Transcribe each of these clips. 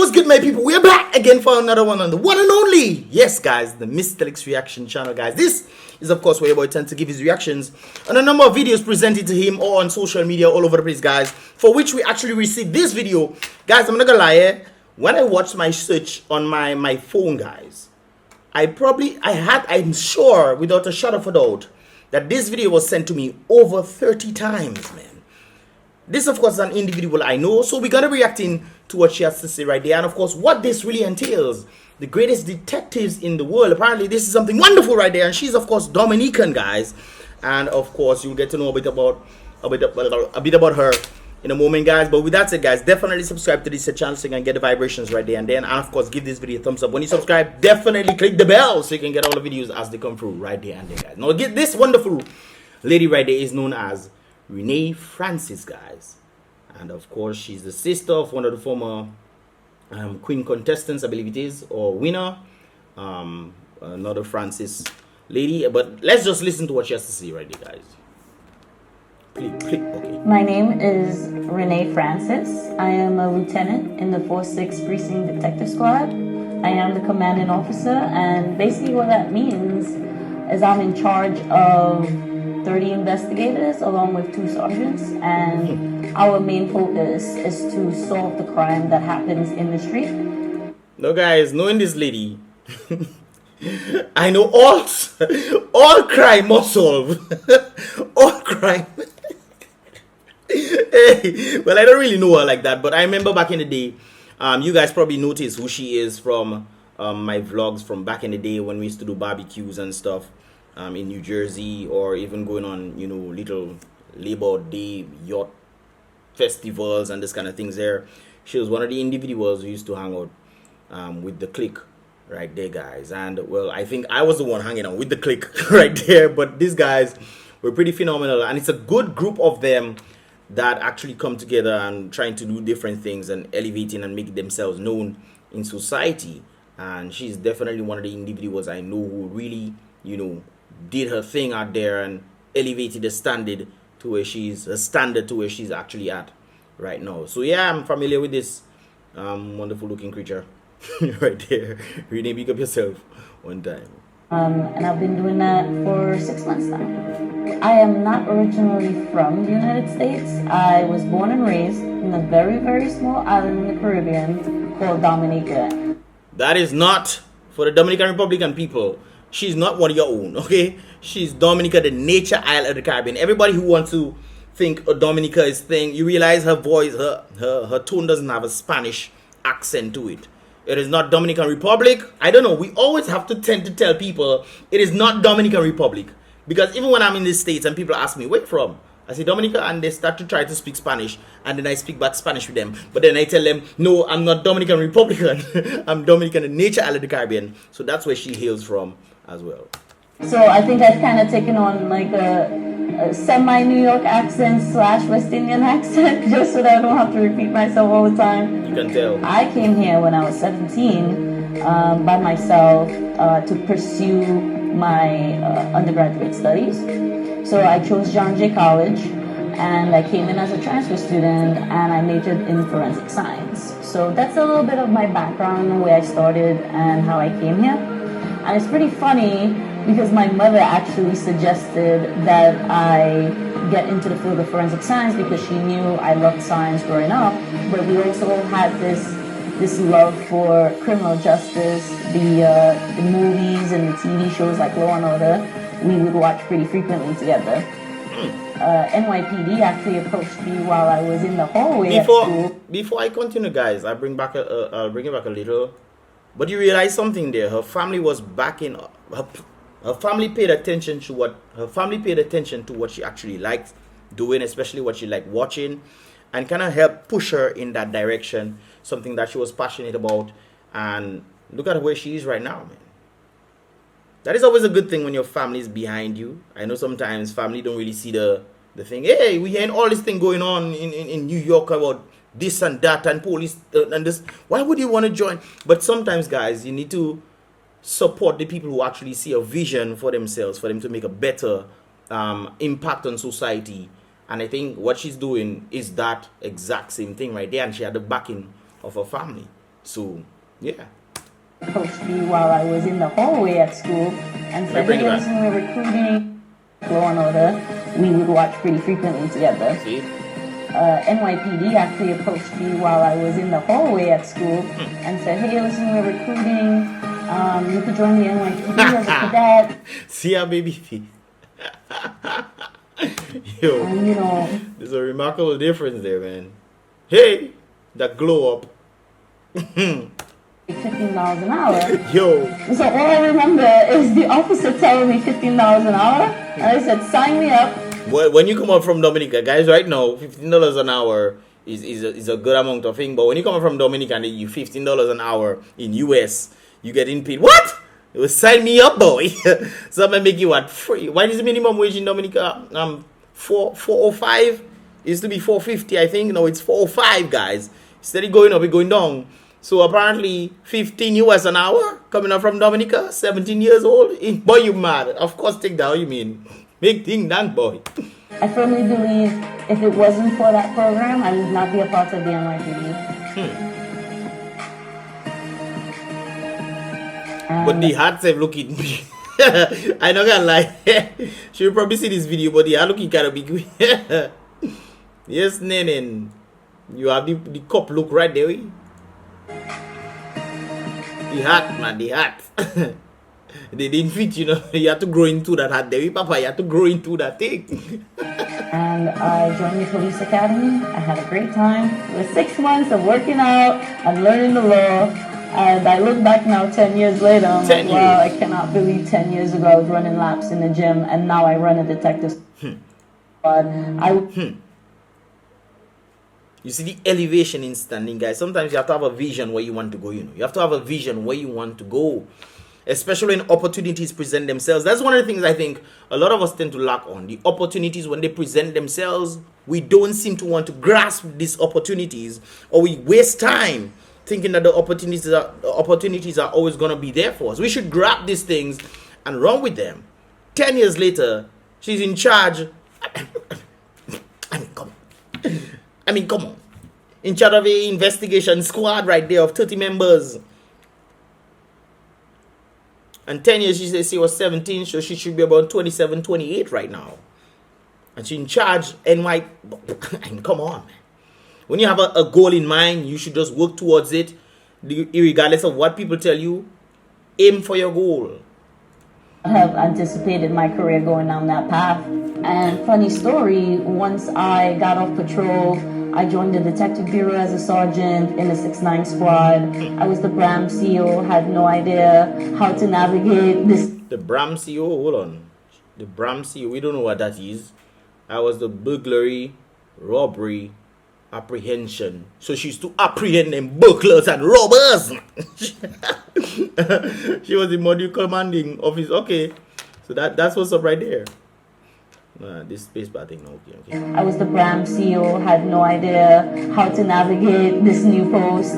What's good, my people? We're back again for another one on the one and only, yes guys, the Mystelics reaction channel, guys. This is of course where your boy tends to give his reactions on a number of videos presented to him or on social media all over the place, guys, for which we actually received this video. Guys, I'm not gonna lie, when I watched my search on my phone, guys, I'm sure without a shadow of a doubt that this video was sent to me over 30 times, man. This, of course, is an individual I know, so we're going to be reacting to what she has to say right there. And, of course, what this really entails. The greatest detectives in the world. Apparently, this is something wonderful right there. And she's, of course, Dominican, guys. And, of course, you'll get to know a bit about her in a moment, guys. But with that said, guys, definitely subscribe to this channel so you can get the vibrations right there. And then, and of course, give this video a thumbs up. When you subscribe, definitely click the bell so you can get all the videos as they come through right there and there, guys. Now, get this wonderful lady right there is known as Renee Francis, guys, and of course she's the sister of one of the former queen contestants, I believe it is, or winner, another Francis lady. But let's just listen to what she has to say right there, guys. Click. Okay. My name is Renee Francis. I am a lieutenant in the 4-6 Precinct Detective Squad. I am the commanding officer, and basically what that means is I'm in charge of 30 investigators along with 2 sergeants, and our main focus is to solve the crime that happens in the street. No, guys, knowing this lady, I know all crime must solve. All crime. Hey, well, I don't really know her like that, but I remember back in the day, you guys probably noticed who she is from my vlogs from back in the day when we used to do barbecues and stuff. In New Jersey, or even going on, you know, little Labor Day yacht festivals and this kind of things there. She was one of the individuals who used to hang out with the clique right there, guys. And well, I think I was the one hanging out with the clique right there, but these guys were pretty phenomenal, and it's a good group of them that actually come together and trying to do different things and elevating and making themselves known in society. And she's definitely one of the individuals I know who really, you know, did her thing out there and elevated the standard to where she's actually at right now. So yeah, I'm familiar with this wonderful looking creature right there. Renee, pick up yourself one time. And I've been doing that for 6 months now. I am not originally from the United States. I was born and raised in a very, very small island in the Caribbean called Dominica. That is not for the Dominican Republican people. She's not one of your own, okay? She's Dominica, the nature isle of the Caribbean. Everybody who wants to think Dominica is thing, you realize her voice, her tone doesn't have a Spanish accent to it. It is not Dominican Republic. I don't know. We always have to tend to tell people it is not Dominican Republic. Because even when I'm in the States and people ask me, where from? I say Dominica, and they start to try to speak Spanish, and then I speak back Spanish with them. But then I tell them, no, I'm not Dominican Republican. I'm Dominican, the nature isle of the Caribbean. So that's where she hails from as well. So I think I've kind of taken on like a semi-New York accent / West Indian accent, just so that I don't have to repeat myself all the time. You can tell. I came here when I was 17 by myself to pursue my undergraduate studies. So I chose John Jay College, and I came in as a transfer student, and I majored in forensic science. So that's a little bit of my background, where I started and how I came here. And it's pretty funny because my mother actually suggested that I get into the field of forensic science because she knew I loved science growing up. But we also had this love for criminal justice, the movies and the TV shows like Law and Order. We would watch pretty frequently together. NYPD actually approached me while I was in the hallway at school. Before I continue, guys, I'll bring it back a little. But you realize something there. Her family was backing up. Her family paid attention to what she actually liked doing, especially what she liked watching, and kind of helped push her in that direction, something that she was passionate about. And look at where she is right now, man. That is always a good thing when your family is behind you. I know sometimes family don't really see the thing. Hey, we hearing all this thing going on in New York about this and that and police and this. Why would you want to join? But sometimes, guys, you need to support the people who actually see a vision for themselves, for them to make a better impact on society. And I think what she's doing is that exact same thing right there. And she had the backing of her family. So, yeah. Approached me while I was in the hallway at school and said, hey, listen, we're recruiting Law and Order. We would watch pretty frequently together. See? NYPD actually approached me while I was in the hallway at school and said, hey, listen, we're recruiting. You could join the NYPD as a cadet. See how baby. Yo, And, you know, there's a remarkable difference there, man. Hey, that glow up. $15 an hour. Yo. So all I remember is the officer telling me $15 an hour. And I said, sign me up. Well, when you come up from Dominica, guys, right now, $15 an hour is a good amount of thing. But when you come up from Dominica and you $15 an hour in US, you get in paid. What? It was sign me up, boy. So I'm gonna make you what free. Why is the minimum wage in Dominica 405? It used to be 450, I think. No, it's 405, guys. Instead of going up, it's going down. So apparently 15 US an hour coming up from Dominica, 17 years old. Boy, you mad. Of course, take that. What you mean? Big thing done, boy. I firmly believe if it wasn't for that program, I would not be a part of the NYPD. But the hats have looking. I not gonna lie. She will probably see this video, but they are looking kind of big. Yes, Nenen. You have the cup look right there. The hat, man, the hat. They didn't fit, you know. You have to grow into that hat, there, Papa. You have to grow into that thing. And I joined the police academy. I had a great time. It was 6 months of working out and learning the law. And I look back now 10 years later. I'm like, wow, I cannot believe 10 years ago I was running laps in the gym and now I run a detective squad. You see the elevation in standing, guys. Sometimes you have to have a vision where you want to go, you know. You have to have a vision where you want to go. Especially when opportunities present themselves. That's one of the things I think a lot of us tend to lack on. The opportunities, when they present themselves, we don't seem to want to grasp these opportunities, or we waste time thinking that the opportunities are always going to be there for us. We should grab these things and run with them. 10 years later, she's in charge. Come on. In charge of an investigation squad right there of 30 members. And 10 years, she says she was 17, so she should be about 27, 28 right now. And she's in charge, come on, man. When you have a goal in mind, you should just work towards it, regardless of what people tell you. Aim for your goal. I have anticipated my career going down that path. And funny story, once I got off patrol, I joined the detective bureau as a sergeant in the 6'9 squad. I was the BrBpTV, had no idea how to navigate this. The BrBpTV, hold on. The BrBpTV, we don't know what that is. I was the burglary, robbery, apprehension. So she used to apprehend them burglars and robbers. She was the module commanding office. Okay, so that's what's up right there. This space bar thing, okay. I was the BrBpTV, had no idea how to navigate this new post.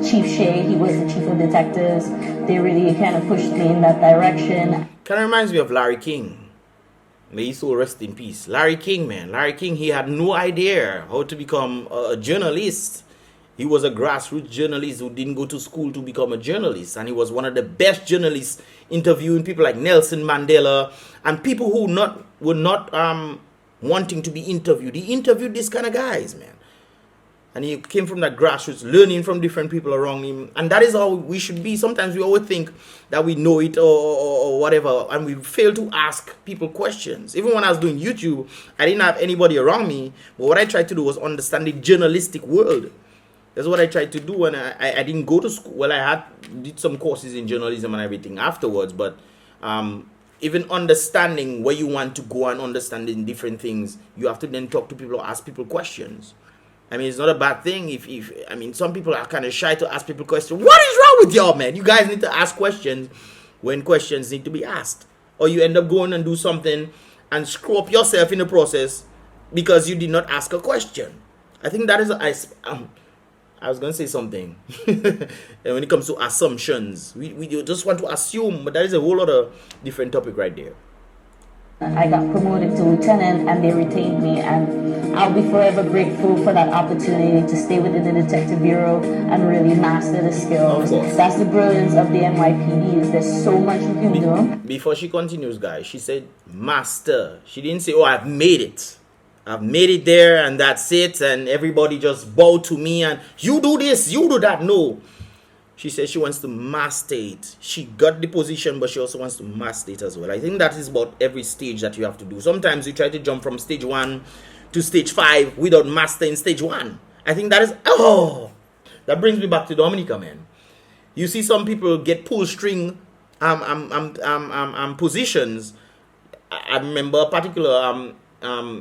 Chief Shea, he was the chief of detectives. They really kind of pushed me in that direction. Kind of reminds me of Larry King. May his soul rest in peace. Larry King, man. Larry King, he had no idea how to become a journalist. He was a grassroots journalist who didn't go to school to become a journalist. And he was one of the best journalists, interviewing people like Nelson Mandela and people who were not wanting to be interviewed. He interviewed these kind of guys, man. And he came from that grassroots, learning from different people around him. And that is how we should be. Sometimes we always think that we know it or whatever, and we fail to ask people questions. Even when I was doing YouTube, I didn't have anybody around me. But what I tried to do was understand the journalistic world. That's what I tried to do. And I didn't go to school. Well, I did some courses in journalism and everything afterwards. But even understanding where you want to go and understanding different things, you have to then talk to people or ask people questions. I mean, it's not a bad thing if some people are kind of shy to ask people questions. What is wrong with y'all, man? You guys need to ask questions when questions need to be asked. Or you end up going and do something and screw up yourself in the process because you did not ask a question. I think that is, I was going to say something. And when it comes to assumptions, we just want to assume, but that is a whole other different topic right there. I got promoted to lieutenant and they retained me, and I'll be forever grateful for that opportunity to stay within the detective bureau and really master the skills. That's the brilliance of the NYPD, is there's so much you can do. Before she continues, guys, she said master. She didn't say, oh, I've made it. I've made it there and that's it, and everybody just bow to me and you do this, you do that. No. She says she wants to master it. She got the position, but she also wants to master it as well. I think that is about every stage that you have to do. Sometimes you try to jump from stage 1 to stage 5 without mastering stage 1. I think that is, that brings me back to Dominica, man. You see some people get pull string positions. I remember a particular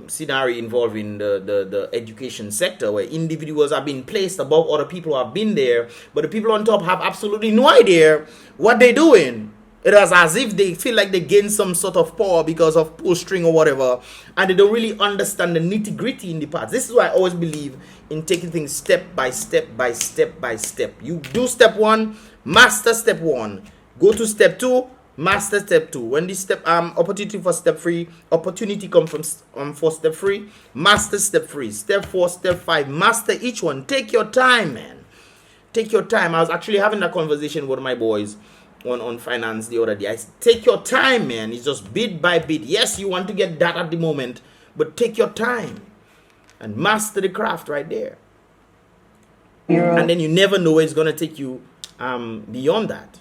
scenario involving the education sector where individuals are being placed above other people who have been there, but the people on top have absolutely no idea what they're doing. It is as if they feel like they gain some sort of power because of pull string or whatever, and they don't really understand the nitty-gritty in the parts. This is why I always believe in taking things step by step by step by step. You do step 1, master step 1, go to step 2, master step 2. When this step opportunity for step 3, opportunity come from for step 3, master step 3, step 4, step 5, master each one. Take your time, man. Take your time. I was actually having that conversation with my boys on finance the other day. I said, take your time, man. It's just bit by bit. Yes, you want to get that at the moment, but take your time and master the craft right there. And then you never know where it's gonna take you beyond that.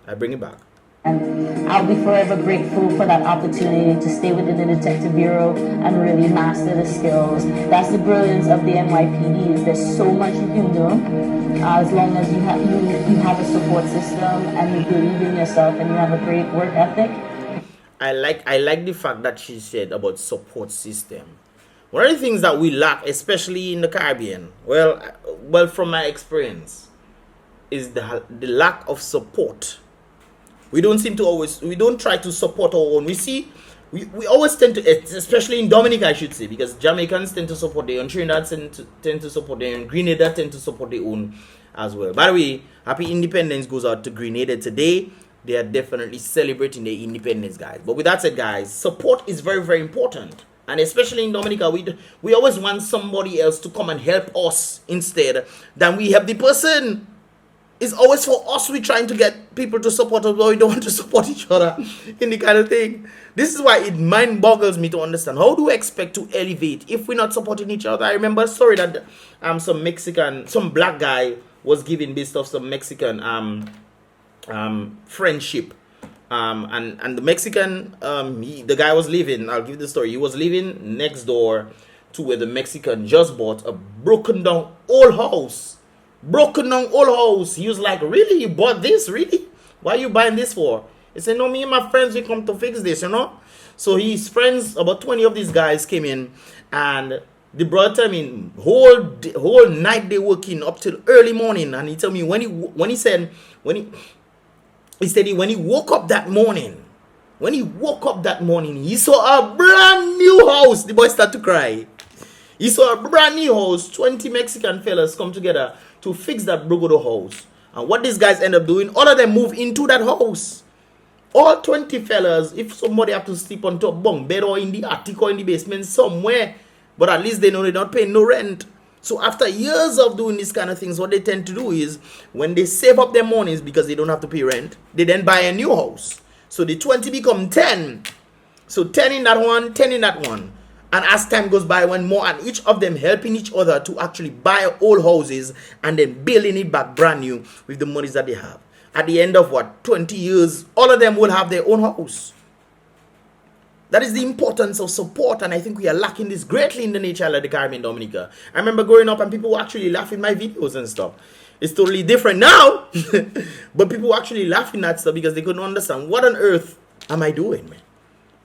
I bring it back. And I'll be forever grateful for that opportunity to stay within the detective bureau and really master the skills. That's the brilliance of the NYPD, is there's so much you can do as long as you have a support system and you believe in yourself and you have a great work ethic. I like the fact that she said about support system. One of the things that we lack, especially in the Caribbean, well from my experience, is the lack of support. We don't try to support our own. We always tend to, especially in Dominica, I should say, because Jamaicans tend to support their own, Trinidad tend to support their own, Grenada tend to support their own as well. By the way, happy independence goes out to Grenada today. They are definitely celebrating their independence, guys. But with that said, guys, support is very, very important. And especially in Dominica, we always want somebody else to come and help us instead than we help the person. It's always for us, we're trying to get people to support us, but we don't want to support each other in the kind of thing. This is why it mind boggles me to understand. How do we expect to elevate if we're not supporting each other? I remember a story that some black guy was giving based off some Mexican friendship. And the Mexican, the guy was living, I'll give the story, he was living next door to where the Mexican just bought a broken down old house. He was like, really? You bought this? Really? Why are you buying this for? He said, no, me and my friends, we come to fix this, you know? So his friends, about 20 of these guys came in, and the brother told me whole night they working up till early morning. And he told me when he woke up that morning, he saw a brand new house. The boy started to cry. He saw a brand new house, 20 Mexican fellas come together to fix that brogodo house. And what these guys end up doing, all of them move into that house. All 20 fellas, if somebody have to sleep on top bunk bed or in the attic or in the basement somewhere, but at least they know they're not paying no rent. So after years of doing these kind of things, what they tend to do is, when they save up their monies because they don't have to pay rent, they then buy a new house. So the 20 become 10. So 10 in that one, 10 in that one. And as time goes by, when more, and each of them helping each other to actually buy old houses and then building it back brand new with the monies that they have. At the end of 20 years, all of them will have their own house. That is the importance of support, and I think we are lacking this greatly in the nature of the Caribbean, Dominica. I remember growing up and people were actually laughing at my videos and stuff. It's totally different now, but people were actually laughing at stuff because they couldn't understand, what on earth am I doing, man?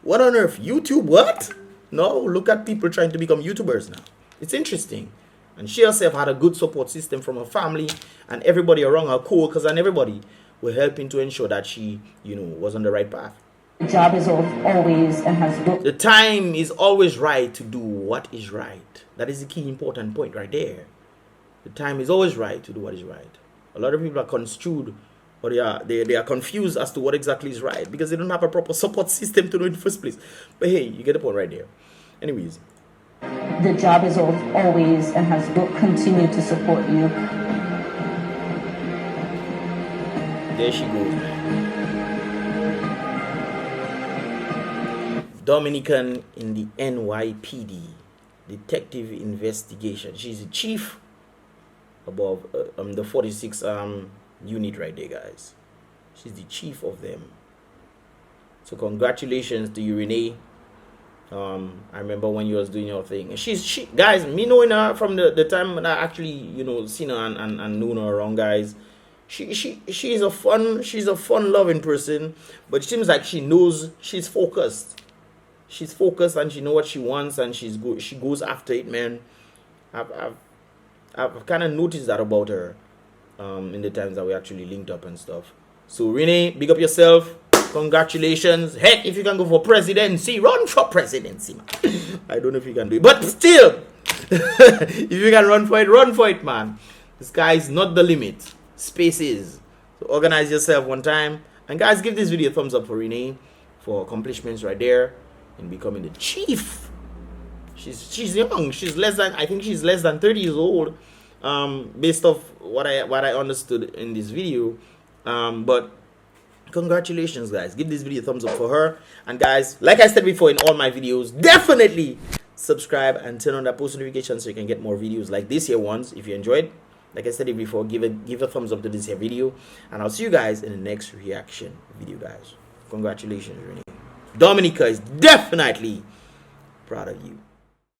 What on earth? YouTube, what? No, look at people trying to become YouTubers now. It's interesting. And she herself had a good support system from her family, and everybody around her, co-workers and everybody, were helping to ensure that she, was on the right path. The job is always and has booked. The time is always right to do what is right. That is the key important point right there. The time is always right to do what is right. A lot of people are construed or they are confused as to what exactly is right because they don't have a proper support system to know in the first place. But hey, you get the point right there. Anyways, the job is always and will continue to support you. There she goes, man. Dominican in the NYPD, Detective Investigation. She's the chief above the 46 unit right there, guys. She's the chief of them. So congratulations to you, Renee. I remember when you was doing your thing. She guys, me knowing her from the time when I actually seen her and known her around, guys. She's a fun loving person, but it seems like she knows she's focused. She's focused and she knows what she wants and she goes after it, man. I've kind of noticed that about her in the times that we actually linked up and stuff. So Renee, big up yourself. Congratulations. Heck, if you can go for presidency, run for presidency, man. I don't know if you can do it, but still, if you can run for it, man. The sky is not the limit. Space is. So organize yourself one time. And guys, give this video a thumbs up for Renee for accomplishments right there in becoming the chief. She's young. I think she's less than 30 years old. Based off what I understood in this video. But congratulations, guys. Give this video a thumbs up for her. And guys, like I said before in all my videos, definitely subscribe and turn on that post notification so you can get more videos like this here ones. If you enjoyed, like I said it before, give a thumbs up to this here video. And I'll see you guys in the next reaction video, guys. Congratulations, Renee. Dominica is definitely proud of you.